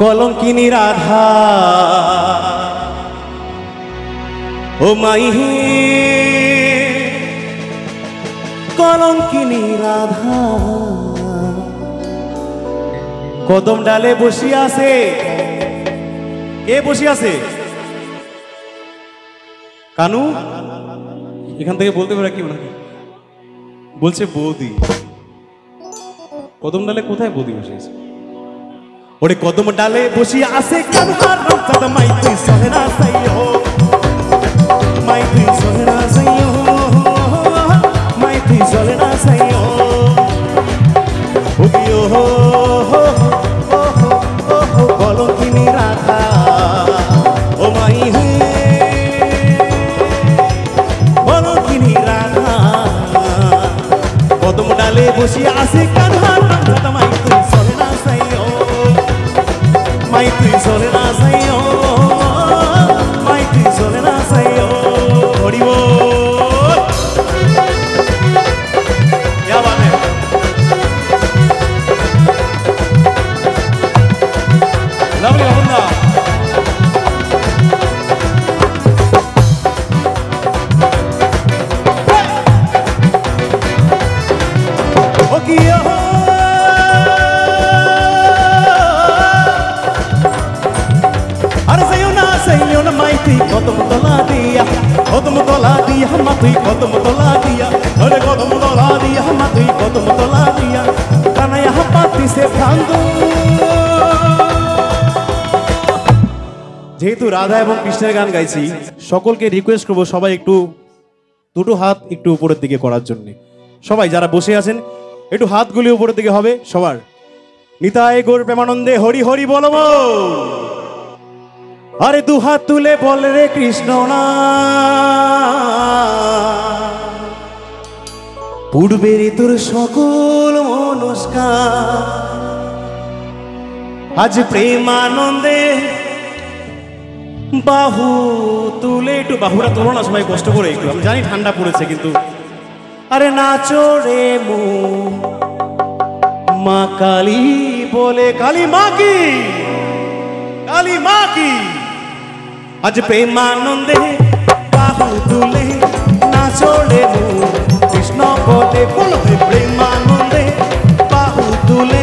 কলঙ্কিনী রাধা ও মাইহি কলঙ্কিনী রাধা কদম ডালে বসিয়া আছে। কে বসিয়া আছে? কানু এখান থেকে বলতে পারে কি ওনাকে বলছে বৌদি। কদম ডালে কোথায় বৌদি বসিয়েছে? ওরে কদম ডালে বসিয়া আছে কানু আর রমজান মাই তুই সহে না সাইয়ো মাই তুই সহে না সাইয়ো মাই তুই সহে না সাইয়ো ওগিও কলঙ্কিনী রাধা ও মাই হে কলঙ্কিনী রাধা কদম ডালে বসিয়া আছে কানু আর রমজান মাই তুই সহে না সাইয়ো মাই তুই সহে না সাইয়ো মাই তুই সহে না সাইয়ো হরি বল। क्या बात है? लवली बंदा ओ किया अरे सैयो ना माई तुई कदम तोला दिया मा तुई कदम तोला दिया अरे कदम तोला दिया मा तुई कदम तोला दिया कानाया पाती से भांगो। যেহেতু রাধা এবং কৃষ্ণের গান গাইছি সকলকে রিকোয়েস্ট করবো সবাই একটু দুটো হাত একটু উপরের দিকে করার জন্য। সবাই যারা বসে আছেন একটু হাতগুলি উপরের দিকে হবে সবার। নিতাই গৌর প্রেমানন্দে হরি হরি বল। আরে দু হাত তুলে বল রে কৃষ্ণ না পূর্বের তোর সকল মনস্কার আজ প্রেমানন্দে বাহু তুলে। একটু বাহুরা তোলো না সবাই কষ্ট করে একটু, আমি জানি ঠান্ডা পড়েছে কিন্তু। আরে নাচো রে মু মা কালী বলে কালী মা কি কালী মা কি আজ প্রেমানন্দে বাহু তুলে নাচো রে মু কৃষ্ণ বলে বলো প্রেমানন্দে বাহু তুলে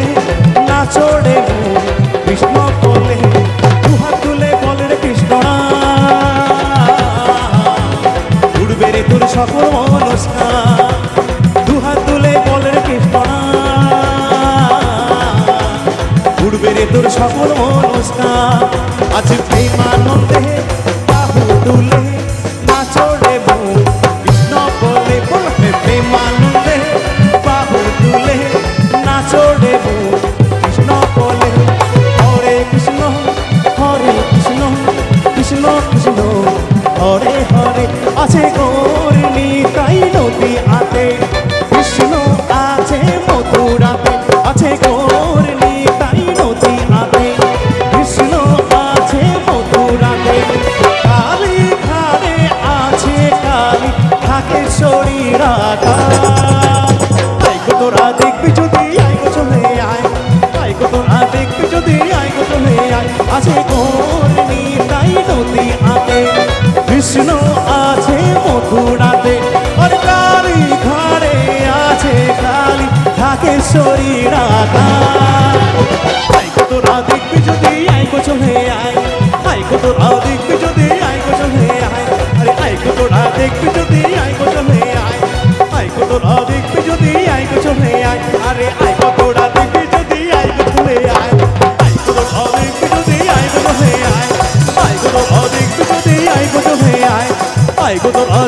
নাচো রে মু কৃষ্ণ বলে দু হাত তুলে বলে রে কৃষ্ণ উড়বে রে তোর সকল মনস্কার দু হাত তুলে বলে রে কৃষ্ণ উড়বে রে তোর সকল মনস্কার আজ প্রেমানন্দে বাহু তুলে নাচো রে মু কৃষ্ণ বলে বলবে প্রেমানন্দে বাহু তুলে নাচো রে মু কৃষ্ণ বলে হরে কৃষ্ণ কৃষ্ণ কৃষ্ণ হরে হরে আছে গৌর নিতাই নদী আতে কৃষ্ণ আছে মথুরাতে আছে গৌর নিতাই নদী আতে কৃষ্ণ আছে মথুরাতে কালী ঘাড়ে আছে কালী থাকে শরীর আইগো তোরা দেখবি যদি আইগো চলে আয় আইগো তোরা দেখবি যদি আইগো চলে আয় আছে গৌর নিতাই নদী আতে কৃষ্ণ আছে মথুরাতে আর কালী ঘাড়ে আছে কালী থাকে শরীর আইগো তোরা দেখবি যদি আইগো চলে আয় আইগো তোরা দেখবি যদি আইগো চলে আয় আরে আইগো তোরা দেখবি যদি আইগো চলে আয় আইগো তোরা দেখবি যদি আইগো চলে আয় আরে আইগো তোরা দেখবি যদি আইগো চলে আয় আইগো তোরা দেখবি যদি আইগো চলে আয় আইগো তোরা দেখবি যদি আইগো চলে আয় আইগো তোরা